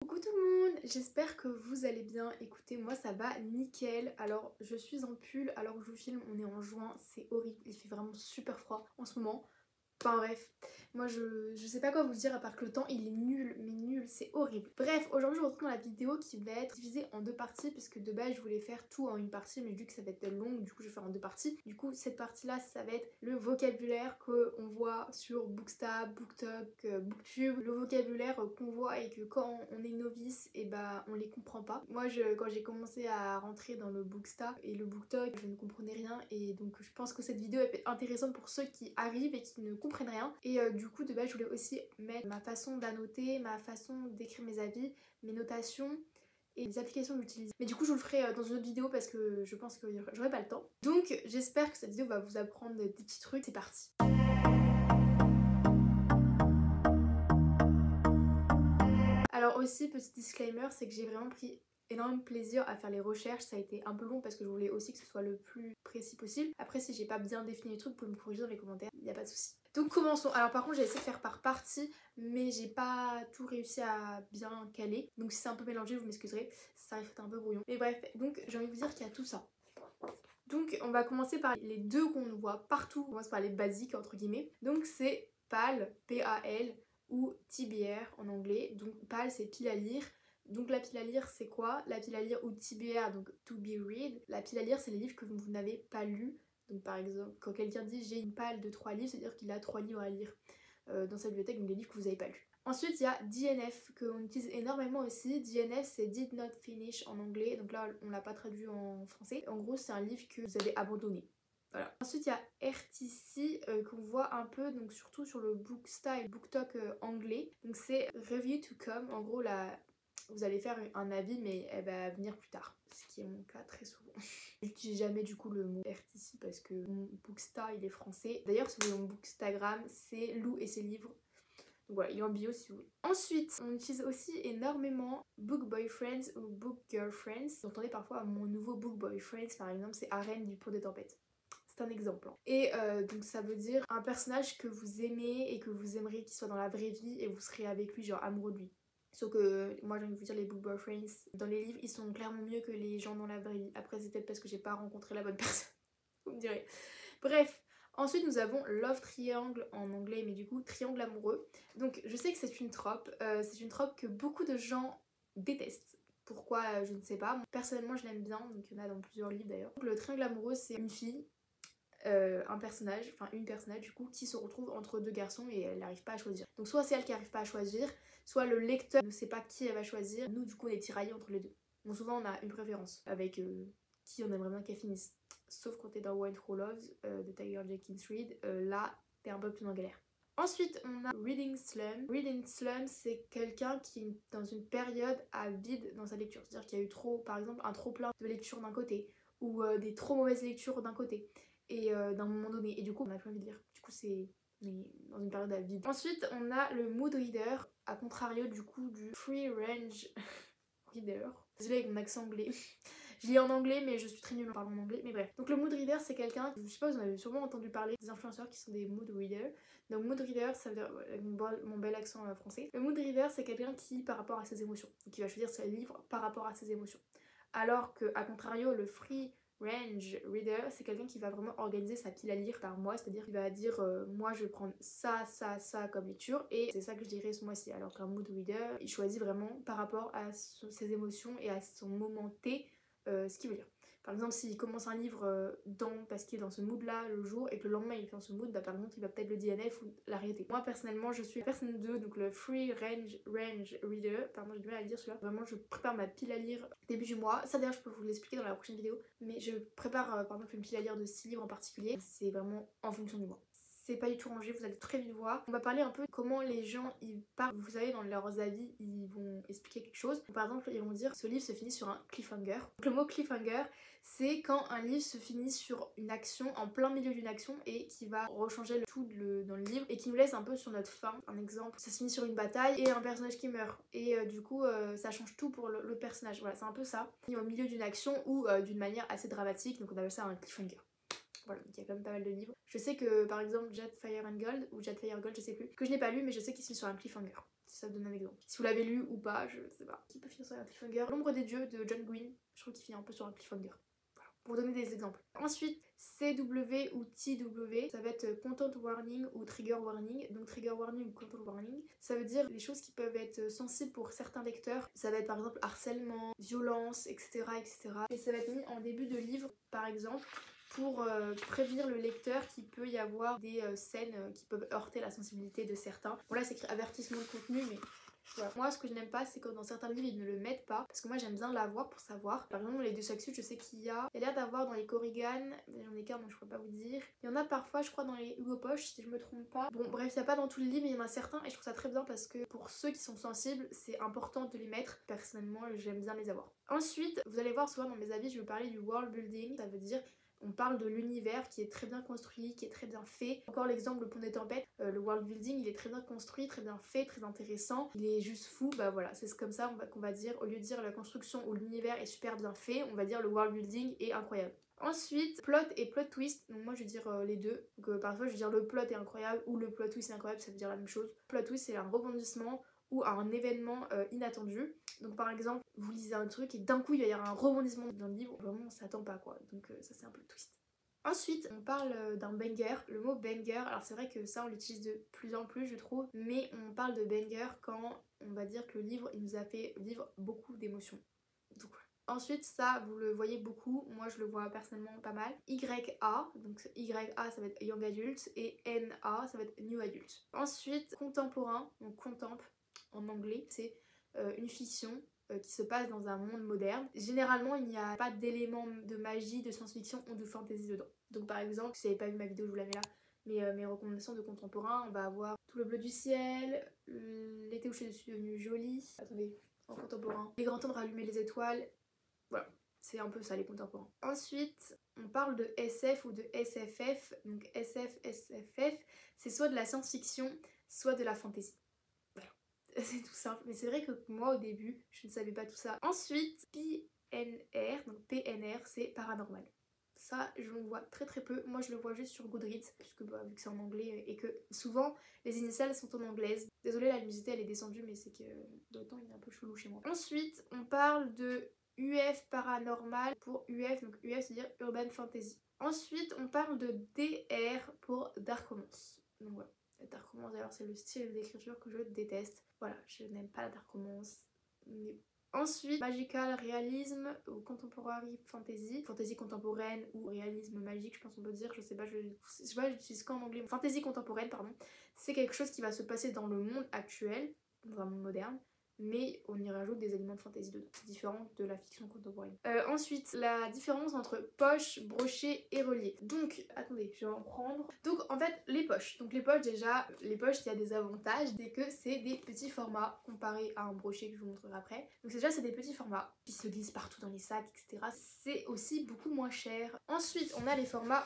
Coucou tout le monde, j'espère que vous allez bien. Écoutez, moi ça va nickel. Alors je suis en pull alors que je vous filme, on est en juin, c'est horrible, il fait vraiment super froid en ce moment. Enfin bref, moi je sais pas quoi vous dire à part que le temps il est nul, mais nul, c'est horrible. Bref, aujourd'hui je vous retrouve dans la vidéo qui va être divisée en deux parties puisque de base je voulais faire tout en une partie mais vu que ça va être long, du coup je vais faire en deux parties. Du coup cette partie là ça va être le vocabulaire qu'on voit sur Bookstab, BookTok, Booktube. Le vocabulaire qu'on voit et que quand on est novice et bah on les comprend pas. Moi quand j'ai commencé à rentrer dans le Bookstab et le BookTok je ne comprenais rien et donc je pense que cette vidéo est intéressante pour ceux qui arrivent et qui ne comprennent rien. Et du coup de base je voulais aussi mettre ma façon d'annoter, ma façon d'écrire mes avis, mes notations et les applications que j'utilise. Mais du coup je vous le ferai dans une autre vidéo parce que je pense que j'aurai pas le temps. Donc j'espère que cette vidéo va vous apprendre des petits trucs. C'est parti. Alors aussi petit disclaimer, c'est que j'ai vraiment pris énormément de plaisir à faire les recherches. Ça a été un peu long parce que je voulais aussi que ce soit le plus précis possible. Après si j'ai pas bien défini les trucs, vous pouvez me corriger dans les commentaires, il n'y a pas de souci. Donc commençons. Alors par contre j'ai essayé de faire par partie mais j'ai pas tout réussi à bien caler. Donc si c'est un peu mélangé vous m'excuserez, ça risque d'être un peu brouillon. Mais bref, donc j'ai envie de vous dire qu'il y a tout ça. Donc on va commencer par les deux qu'on voit partout. On commence par les basiques entre guillemets. Donc c'est PAL, P-A-L ou TBR en anglais. Donc PAL c'est pile à lire. Donc la pile à lire c'est quoi? La pile à lire ou TBR, donc to be read. La pile à lire c'est les livres que vous n'avez pas lus. Donc par exemple quand quelqu'un dit j'ai une pile de 3 livres, c'est-à-dire qu'il a 3 livres à lire dans sa bibliothèque, donc des livres que vous n'avez pas lus. Ensuite il y a DNF qu'on utilise énormément aussi. DNF c'est Did Not Finish en anglais, donc là on l'a pas traduit en français. En gros c'est un livre que vous avez abandonné. Voilà. Ensuite il y a RTC qu'on voit un peu donc surtout sur le Bookstyle, BookTok anglais. Donc c'est Review to Come, en gros là vous allez faire un avis mais elle va venir plus tard. Ce qui est mon cas très souvent. J'utilise jamais du coup le mot RTC parce que mon Booksta il est français. D'ailleurs sur mon Bookstagram c'est Lou et ses livres. Donc voilà, il est en bio si vous voulez. Ensuite, on utilise aussi énormément Book Boyfriends ou Book Girlfriends. Vous entendez parfois mon nouveau Book Boyfriends par exemple, c'est Arène du Pont des Tempêtes. C'est un exemple. Et donc ça veut dire un personnage que vous aimez et que vous aimeriez qu'il soit dans la vraie vie et vous serez avec lui genre amoureux de lui. Sauf que moi j'ai envie de vous dire les book boyfriends dans les livres ils sont clairement mieux que les gens dans la vraie vie. Après c'est peut-être parce que j'ai pas rencontré la bonne personne. Vous me direz. Bref. Ensuite nous avons Love Triangle en anglais mais du coup triangle amoureux. Donc je sais que c'est une trope que beaucoup de gens détestent. Pourquoi je ne sais pas. Personnellement je l'aime bien, donc il y en a dans plusieurs livres d'ailleurs. Le triangle amoureux c'est une fille, un personnage, enfin une personnage du coup qui se retrouve entre deux garçons et elle n'arrive pas à choisir. Donc soit c'est elle qui n'arrive pas à choisir, soit le lecteur ne sait pas qui elle va choisir. Nous du coup on est tiraillés entre les deux. Bon souvent on a une préférence avec qui on aimerait bien qu'elle finisse. Sauf quand t'es dans Wild True Loves de Tiger Jenkins Reid, là t'es un peu plus en galère. Ensuite on a Reading Slum. Reading Slum c'est quelqu'un qui est dans une période à vide dans sa lecture. C'est-à-dire qu'il y a eu trop, par exemple un trop plein de lectures d'un côté ou des trop mauvaises lectures d'un côté et d'un moment donné et du coup on a plus envie de lire. Du coup c'est dans une période à vide. Ensuite on a le mood reader, à contrario du coup du free range reader. Désolée avec mon accent anglais. Je lis en anglais mais je suis très nulle en parlant en anglais, mais bref. Donc le mood reader c'est quelqu'un, je sais pas, vous en avez sûrement entendu parler, des influenceurs qui sont des mood readers. Donc mood reader ça veut dire, avec mon bel accent français, le mood reader c'est quelqu'un qui par rapport à ses émotions, qui va choisir ses livres par rapport à ses émotions. Alors que à contrario le free range reader c'est quelqu'un qui va vraiment organiser sa pile à lire par mois, c'est à dire qu'il va dire moi je vais prendre ça comme lecture et c'est ça que je dirais ce mois-ci. Alors qu'un mood reader il choisit vraiment par rapport à ses émotions et à son moment T ce qu'il veut lire. Par exemple s'il commence un livre parce qu'il est dans ce mood là le jour et que le lendemain il est dans ce mood, bah par contre il va peut-être le DNF ou l'arrêter. Moi personnellement je suis la personne 2, donc le free range reader, pardon j'ai du mal à le dire celui-là. Vraiment je prépare ma pile à lire début du mois. Ça d'ailleurs je peux vous l'expliquer dans la prochaine vidéo, mais je prépare par exemple une pile à lire de 6 livres en particulier. C'est vraiment en fonction du mois. C'est pas du tout rangé, vous allez très vite voir. On va parler un peu de comment les gens ils parlent. Vous savez dans leurs avis ils vont expliquer quelque chose. Par exemple ils vont dire ce livre se finit sur un cliffhanger. Donc, le mot cliffhanger c'est quand un livre se finit sur une action, en plein milieu d'une action et qui va rechanger le tout dans le livre et qui nous laisse un peu sur notre faim. Un exemple, ça se finit sur une bataille et un personnage qui meurt et du coup ça change tout pour le personnage. Voilà c'est un peu ça. Au milieu d'une action ou d'une manière assez dramatique, donc on appelle ça un cliffhanger. Voilà, donc il y a quand même pas mal de livres. Je sais que par exemple Jet Fire and Gold ou Jet Fire Gold, je sais plus, que je n'ai pas lu mais je sais qu'il se finit sur un cliffhanger. si ça donne un exemple. Si vous l'avez lu ou pas, je sais pas. Qui peut finir sur un cliffhanger? L'ombre des dieux de John Green, je trouve qu'il finit un peu sur un cliffhanger. Voilà, pour donner des exemples. Ensuite, CW ou TW, ça va être content warning ou trigger warning. Donc trigger warning ou content warning, ça veut dire les choses qui peuvent être sensibles pour certains lecteurs. Ça va être par exemple harcèlement, violence, etc. etc. Et ça va être mis en début de livre par exemple pour prévenir le lecteur qu'il peut y avoir des scènes qui peuvent heurter la sensibilité de certains. Bon là c'est écrit avertissement de contenu mais voilà. Moi ce que je n'aime pas c'est que dans certains livres ils ne le mettent pas parce que moi j'aime bien l'avoir pour savoir. Par exemple les deux sexus je sais qu'il y a l'air d'avoir dans les Korrigan, j'en ai qu'un donc je pourrais pas vous dire. Il y en a parfois je crois dans les Hugo Poche si je me trompe pas. Bon bref il n'y a pas dans tous les livres mais il y en a certains et je trouve ça très bien parce que pour ceux qui sont sensibles c'est important de les mettre. Personnellement j'aime bien les avoir. Ensuite vous allez voir souvent dans mes avis je vais vous parler du world building, ça veut dire on parle de l'univers qui est très bien construit, qui est très bien fait. Encore l'exemple le pont des tempêtes, le world building il est très bien construit, très bien fait, très intéressant. Il est juste fou, bah voilà, c'est comme ça qu'on va dire, au lieu de dire la construction ou l'univers est super bien fait, on va dire le world building est incroyable. Ensuite, plot et plot twist, donc moi je vais dire les deux. Donc parfois je vais dire le plot est incroyable ou le plot twist est incroyable, ça veut dire la même chose. Plot twist c'est un rebondissement ou à un événement inattendu. Donc par exemple, vous lisez un truc et d'un coup il va y avoir un rebondissement dans le livre, vraiment on s'attend pas quoi, donc ça c'est un peu le twist. Ensuite, on parle d'un banger, le mot banger, alors c'est vrai que ça on l'utilise de plus en plus je trouve, mais on parle de banger quand on va dire que le livre il nous a fait vivre beaucoup d'émotions. Donc ensuite ça vous le voyez beaucoup, moi je le vois personnellement pas mal. YA, donc YA ça va être Young Adult et NA ça va être New Adult. Ensuite contemporain, donc contemp en anglais, c'est une fiction qui se passe dans un monde moderne. Généralement il n'y a pas d'éléments de magie, de science-fiction ou de fantasy dedans. Donc par exemple, si vous n'avez pas vu ma vidéo je vous la mets là, mais mes recommandations de contemporain, on va avoir Tout le bleu du ciel, L'été où je suis devenue jolie, attendez, en contemporain, Les grands temps de rallumer les étoiles, voilà. C'est un peu ça les contemporains. Ensuite, on parle de SF ou de SFF. Donc SF, SFF, c'est soit de la science-fiction, soit de la fantasy. Voilà. C'est tout simple. Mais c'est vrai que moi au début, je ne savais pas tout ça. Ensuite, PNR, donc PNR, c'est paranormal. Ça, je le vois très très peu. Moi, je le vois juste sur Goodreads, puisque vu que c'est en anglais et que souvent les initiales sont en anglaise. Désolée, la luminosité elle est descendue, mais c'est que le temps il est un peu chelou chez moi. Ensuite, on parle de UF paranormal pour UF, donc UF c'est dire Urban Fantasy. Ensuite, on parle de DR pour Dark Romance. Donc voilà, la Dark Romance, alors c'est le style d'écriture que je déteste. Voilà, je n'aime pas la Dark Romance. Mais... Ensuite, magical réalisme ou contemporary fantasy, fantasy contemporaine ou réalisme magique, je pense qu'on peut dire, je sais pas, j'utilise qu'en anglais. Fantasy contemporaine, pardon, c'est quelque chose qui va se passer dans le monde actuel, dans un monde moderne, mais on y rajoute des éléments de fantasy dedans. C'est différent de la fiction contemporaine. Ensuite, la différence entre poche, brochet et relié. Donc, attendez, je vais en prendre. Donc, en fait, les poches. Donc, les poches, déjà, les poches, il y a des avantages, c'est que c'est des petits formats comparé à un brochet que je vous montrerai après. Donc, déjà, c'est des petits formats qui se glissent partout dans les sacs, etc. C'est aussi beaucoup moins cher. Ensuite, on a les formats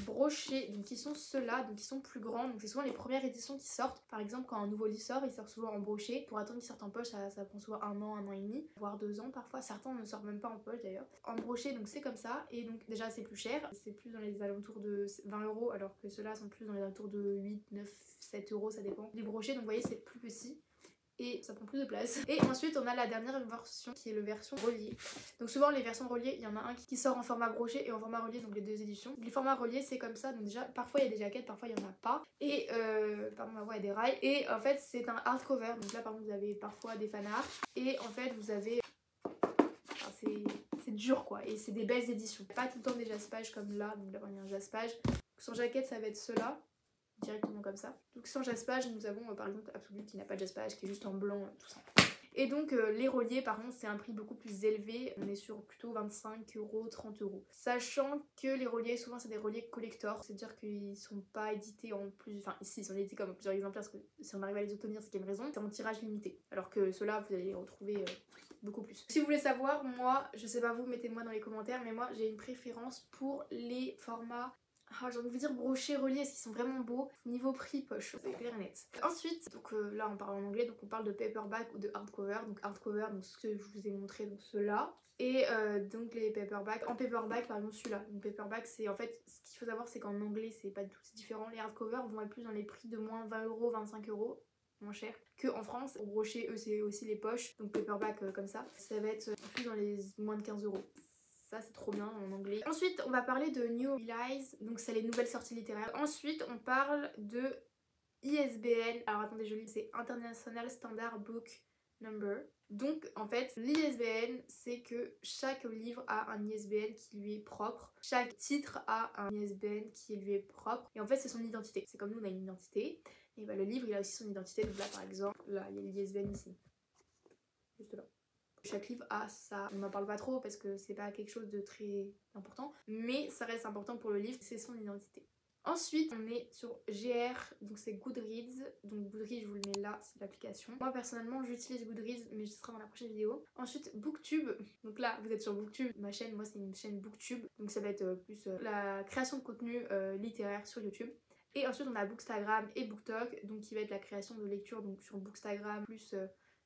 brochés, donc qui sont ceux-là, donc qui sont plus grands, donc c'est souvent les premières éditions qui sortent. Par exemple quand un nouveau livre sort, il sort souvent en brochet. Pour attendre qu'il sorte en poche, ça prend souvent un an et demi, voire 2 ans parfois. Certains ne sortent même pas en poche d'ailleurs. En brochet, donc c'est comme ça, et donc déjà c'est plus cher, c'est plus dans les alentours de 20 €, alors que ceux-là sont plus dans les alentours de 8, 9, 7 €, ça dépend. Les brochets, donc vous voyez c'est plus petit. Et ça prend plus de place. Et ensuite on a la dernière version qui est la version reliée. Donc souvent les versions reliées, il y en a un qui sort en format brochet et en format relié, donc les deux éditions. Donc, les formats reliés c'est comme ça, donc déjà parfois il y a des jaquettes, parfois il y en a pas. Et pardon ma voix il y a des rails. Et en fait c'est un hardcover, donc là par exemple vous avez parfois des fanarts. Et en fait vous avez... Enfin, c'est dur quoi, et c'est des belles éditions. Pas tout le temps des jaspage comme là, donc là il y a un jaspage. Sans jaquette ça va être ceux-là. Directement comme ça. Donc sans jaspage, nous avons par exemple Absolute qui n'a pas de jaspage, qui est juste en blanc, tout ça. Et donc les reliés par contre c'est un prix beaucoup plus élevé, on est sur plutôt 25 €, 30 €. Sachant que les reliés souvent c'est des reliés collector, c'est-à-dire qu'ils sont pas édités en plus, enfin ici ils sont édités comme plusieurs exemplaires parce que si on arrive à les obtenir c'est qu'il y a une raison, c'est en tirage limité. Alors que ceux-là vous allez les retrouver beaucoup plus. Si vous voulez savoir, moi, je sais pas vous, mettez-moi dans les commentaires, mais moi j'ai une préférence pour les formats... Ah, j'ai envie de vous dire brochet, relié, parce qu'ils sont vraiment beaux. Niveau prix, poche, c'est clair et net. Ensuite, donc là on parle en anglais, donc on parle de paperback ou de hardcover. Donc hardcover, donc ce que je vous ai montré, donc ceux-là. Et donc les paperbacks, en paperback par exemple celui-là. Donc paperback c'est en fait, ce qu'il faut savoir c'est qu'en anglais c'est pas du tout différent. Les hardcovers vont être plus dans les prix de moins 20 €, 25 €. moins cher que en France. Pour brocher, eux, c'est aussi les poches, donc paperback comme ça. Ça va être plus dans les moins de 15 €. Ça c'est trop bien en anglais. Ensuite on va parler de New Release, donc c'est les nouvelles sorties littéraires. Ensuite on parle de ISBN, alors attendez je lis, c'est International Standard Book Number. Donc en fait l'ISBN c'est que chaque livre a un ISBN qui lui est propre, chaque titre a un ISBN qui lui est propre et en fait c'est son identité. C'est comme nous on a une identité et bah le livre il a aussi son identité. Donc là par exemple, là il y a l'ISBN ici, juste là. Chaque livre a ça, on n'en parle pas trop parce que c'est pas quelque chose de très important, mais ça reste important pour le livre, c'est son identité. Ensuite, on est sur GR, donc c'est Goodreads. Donc Goodreads, je vous le mets là, c'est l'application. Moi personnellement, j'utilise Goodreads, mais ce sera dans la prochaine vidéo. Ensuite, Booktube. Donc là, vous êtes sur Booktube. Ma chaîne, moi, c'est une chaîne Booktube. Donc ça va être plus la création de contenu littéraire sur YouTube. Et ensuite, on a Bookstagram et BookTok, donc qui va être la création de lecture donc sur Bookstagram, plus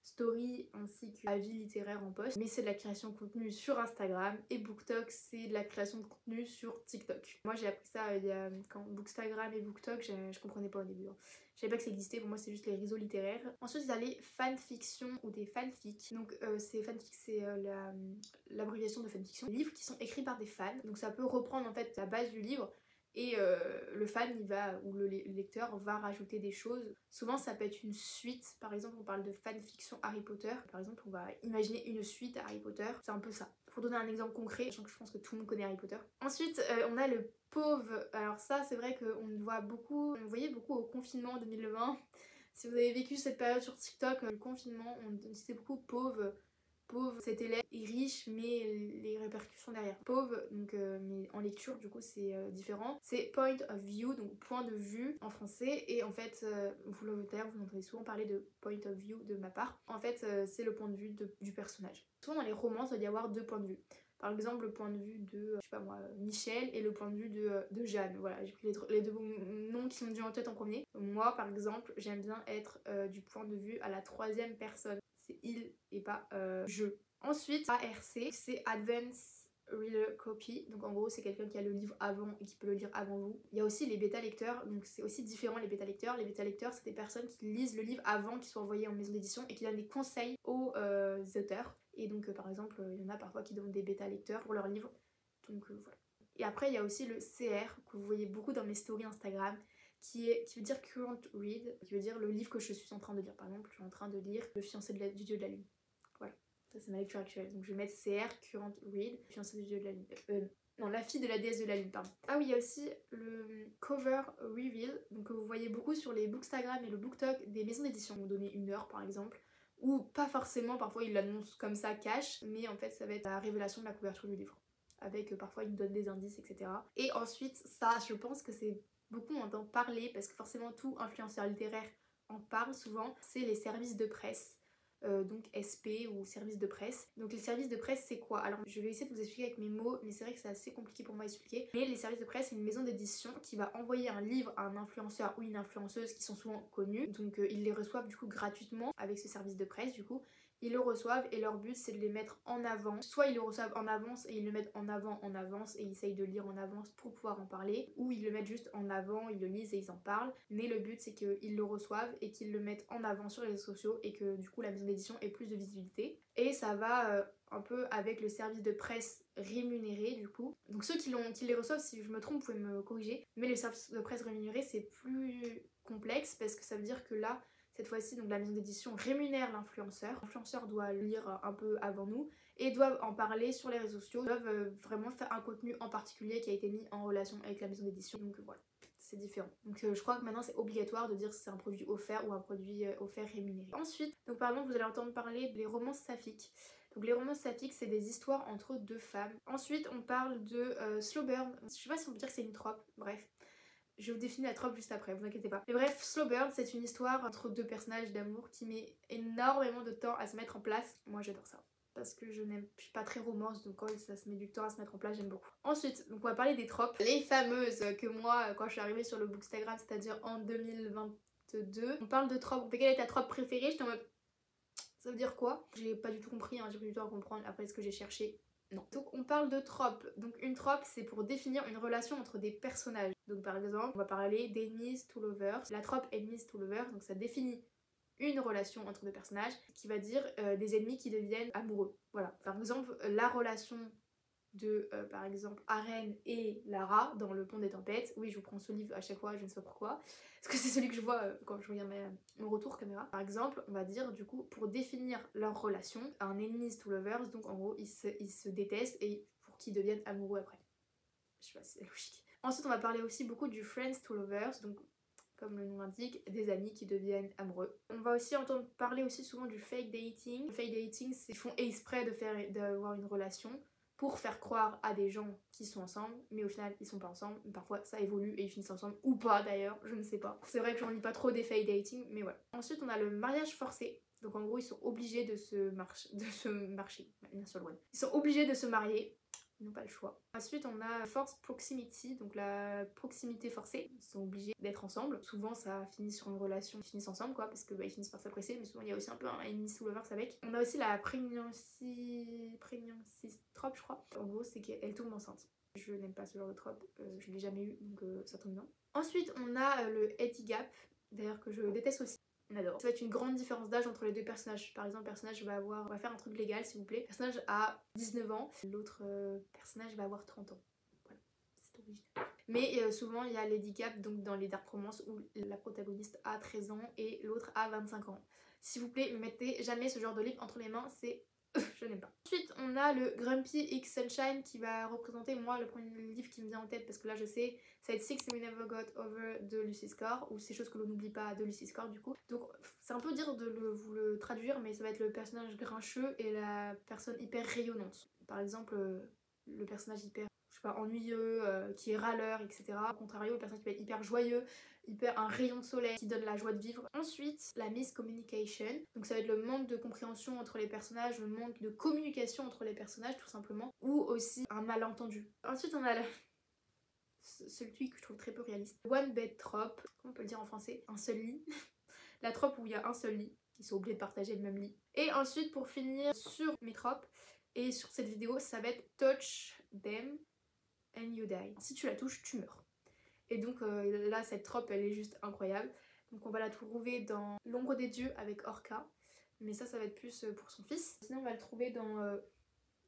story ainsi que avis littéraire en post, mais c'est de la création de contenu sur Instagram, et BookTok c'est de la création de contenu sur TikTok. Moi j'ai appris ça il y a quand Bookstagram et BookTok, je comprenais pas au début. Je savais pas que ça existait, pour moi c'est juste les réseaux littéraires. Ensuite il y a les fanfictions ou des fanfics. Donc c'est fanfic, c'est l'abréviation de fanfiction. Des livres qui sont écrits par des fans, donc ça peut reprendre en fait la base du livre. Et le fan il va, ou le lecteur va rajouter des choses. Souvent ça peut être une suite, par exemple on parle de fanfiction Harry Potter. Par exemple on va imaginer une suite à Harry Potter, c'est un peu ça. Pour donner un exemple concret, sachant que je pense que tout le monde connaît Harry Potter. Ensuite on a le POV, alors ça c'est vrai qu'on le voit beaucoup, on le voyait beaucoup au confinement 2020. Si vous avez vécu cette période sur TikTok, le confinement, on disait beaucoup pauvre, cet élève est riche mais les répercussions derrière. Pauvre, donc mais en lecture du coup c'est différent. C'est point of view, donc point de vue en français, et en fait vous entendez souvent parler de point of view de ma part. En fait c'est le point de vue du personnage. Souvent dans les romans il doit y avoir deux points de vue. Par exemple le point de vue de, je sais pas moi, Michel, et le point de vue de Jeanne. Voilà, j'ai pris les deux noms qui sont venus en tête en premier. Moi par exemple j'aime bien être du point de vue à la troisième personne. C'est il et pas je. Ensuite, ARC, c'est Advanced Reader Copy. Donc en gros, c'est quelqu'un qui a le livre avant et qui peut le lire avant vous. Il y a aussi les bêta lecteurs, donc c'est aussi différent les bêta lecteurs. Les bêta lecteurs, c'est des personnes qui lisent le livre avant qu'il soit envoyé en maison d'édition et qui donnent des conseils aux auteurs. Et donc par exemple, il y en a parfois qui donnent des bêta lecteurs pour leurs livres. Donc voilà. Et après, il y a aussi le CR que vous voyez beaucoup dans mes stories Instagram, qui veut dire current read, qui veut dire le livre que je suis en train de lire. Par exemple, je suis en train de lire Le fiancé du dieu de la lune. Voilà, ça c'est ma lecture actuelle. Donc je vais mettre CR, current read, Le fiancé du dieu de la lune. Non, La fille de la déesse de la lune, pardon. Ah oui, il y a aussi le cover reveal, donc vous voyez beaucoup sur les Bookstagram et le BookTok des maisons d'édition. Vous donnez 1 heure par exemple, ou pas forcément, parfois ils l'annoncent comme ça cash, mais en fait ça va être la révélation de la couverture du livre. Avec parfois ils nous donnent des indices, etc. Et ensuite, ça, je pense que c'est beaucoup on entend parler, parce que forcément tout influenceur littéraire en parle souvent, c'est les services de presse. Donc SP ou service de presse. Donc les services de presse c'est quoi? Alors je vais essayer de vous expliquer avec mes mots, mais c'est vrai que c'est assez compliqué pour moi à expliquer. Mais les services de presse c'est une maison d'édition qui va envoyer un livre à un influenceur ou une influenceuse qui sont souvent connus. Donc ils les reçoivent du coup gratuitement avec ce service de presse du coup. Ils le reçoivent et leur but c'est de les mettre en avant. Soit ils le reçoivent en avance et ils le mettent en avance et ils essayent de lire en avance pour pouvoir en parler, ou ils le mettent juste en avant, ils le lisent et ils en parlent. Mais le but c'est qu'ils le reçoivent et qu'ils le mettent en avant sur les réseaux sociaux et que du coup la maison d'édition ait plus de visibilité. Et ça va un peu avec le service de presse rémunéré du coup. Donc ceux qui les reçoivent, si je me trompe, vous pouvez me corriger. Mais le service de presse rémunéré c'est plus complexe parce que ça veut dire que là, cette fois-ci, donc la maison d'édition rémunère l'influenceur. L'influenceur doit lire un peu avant nous et doivent en parler sur les réseaux sociaux, doivent vraiment faire un contenu en particulier qui a été mis en relation avec la maison d'édition. Donc voilà, c'est différent. Donc je crois que maintenant c'est obligatoire de dire si c'est un produit offert ou un produit offert rémunéré. Ensuite, donc par exemple vous allez entendre parler des romances saphiques. Donc les romances saphiques c'est des histoires entre deux femmes. Ensuite on parle de slow burn. Je sais pas si on peut dire que c'est une trope, bref. Je vous définis la trope juste après, vous inquiétez pas. Mais bref, Slow Burn, c'est une histoire entre deux personnages d'amour qui met énormément de temps à se mettre en place. Moi j'adore ça. Parce que je suis pas très romance, donc quand ça se met du temps à se mettre en place, j'aime beaucoup. Ensuite, donc on va parler des tropes. Les fameuses que moi, quand je suis arrivée sur le Bookstagram, c'est-à-dire en 2022, on parle de tropes. On fait quelle est ta trope préférée? J'étais en mode... Ça veut dire quoi? J'ai pas du tout compris, hein, j'ai pas du tout à comprendre après ce que j'ai cherché. Non. Donc on parle de trope. Donc une trope c'est pour définir une relation entre des personnages. Donc par exemple on va parler d'enemies to lovers. La trope enemies to lovers, donc ça définit une relation entre deux personnages qui va dire des ennemis qui deviennent amoureux. Voilà, par exemple la relation de par exemple Aren et Lara dans Le Pont des Tempêtes. Oui, je vous prends ce livre à chaque fois, je ne sais pas pourquoi, parce que c'est celui que je vois quand je regarde mon retour caméra. Par exemple, on va dire du coup pour définir leur relation, un enemies to lovers, donc en gros ils se détestent et pour qu'ils deviennent amoureux après. Je sais pas si c'est logique. Ensuite on va parler aussi beaucoup du friends to lovers, donc comme le nom l'indique, des amis qui deviennent amoureux. On va aussi entendre parler aussi souvent du fake dating. Le fake dating, c'est qu'ils font exprès d'avoir une relation pour faire croire à des gens qui sont ensemble, mais au final ils sont pas ensemble. Parfois ça évolue et ils finissent ensemble, ou pas d'ailleurs, je ne sais pas. C'est vrai que j'en lis pas trop des fake dating, mais voilà. Ensuite on a le mariage forcé. Donc en gros ils sont obligés de se marcher. Ils sont obligés de se marier. Ils n'ont pas le choix. Ensuite on a forced proximity, donc la proximité forcée. Ils sont obligés d'être ensemble. Souvent ça finit sur une relation, ils finissent ensemble quoi, parce que ils finissent par s'apprécier, mais souvent il y a aussi un peu un enemies to lovers avec. On a aussi la pregnancy trope je crois. En gros c'est qu'elle tombe enceinte. Je n'aime pas ce genre de trope, je l'ai jamais eu donc ça tombe bien. Ensuite on a le age gap, d'ailleurs que je déteste aussi. On adore. Ça va être une grande différence d'âge entre les deux personnages. Par exemple, le personnage on va faire un truc légal s'il vous plaît. Le personnage a 19 ans, l'autre personnage va avoir 30 ans. Voilà, c'est original. Mais souvent il y a l'age gap donc dans les dark romances où la protagoniste a 13 ans et l'autre a 25 ans. S'il vous plaît, ne mettez jamais ce genre de livre entre les mains, c'est je n'aime pas. Ensuite on a le Grumpy X Sunshine qui va représenter moi le premier livre qui me vient en tête, parce que là je sais ça va être Six We Never Got Over de Lucy Score, ou Ces choses que l'on n'oublie pas de Lucy Score du coup. Donc c'est un peu dur de vous le traduire, mais ça va être le personnage grincheux et la personne hyper rayonnante. Par exemple le personnage hyper je sais pas, ennuyeux, qui est râleur, etc. Au contrario, le personnage qui va être hyper joyeux, hyper un rayon de soleil qui donne la joie de vivre. Ensuite, la miscommunication. Donc ça va être le manque de compréhension entre les personnages, le manque de communication entre les personnages tout simplement, ou aussi un malentendu. Ensuite, on a celui que je trouve très peu réaliste. One bed trope, comment on peut le dire en français? Un seul lit. La trope où il y a un seul lit, ils sont obligés de partager le même lit. Et ensuite, pour finir sur mes tropes, et sur cette vidéo, ça va être touch them and you die. Si tu la touches, tu meurs. Et donc là, cette trope, elle est juste incroyable. Donc on va la trouver dans L'ombre des dieux avec Orca. Mais ça va être plus pour son fils. Sinon, on va le trouver dans...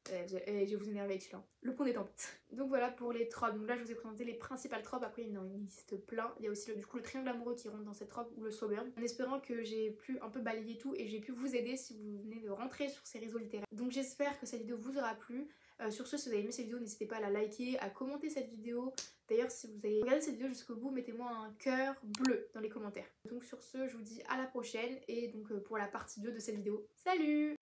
je vais vous énerver avec celui-là. Le Pont des Tempêtes. Donc voilà pour les tropes. Donc là, je vous ai présenté les principales tropes. Après, il existe plein. Il y a aussi du coup le triangle amoureux qui rentre dans cette trope, ou le slow burn. En espérant que j'ai pu un peu balayer tout et j'ai pu vous aider si vous venez de rentrer sur ces réseaux littéraires. Donc j'espère que cette vidéo vous aura plu. Sur ce, si vous avez aimé cette vidéo, n'hésitez pas à la liker, à commenter cette vidéo. D'ailleurs, si vous avez regardé cette vidéo jusqu'au bout, mettez-moi un cœur bleu dans les commentaires. Donc sur ce, je vous dis à la prochaine et donc pour la partie 2 de cette vidéo. Salut!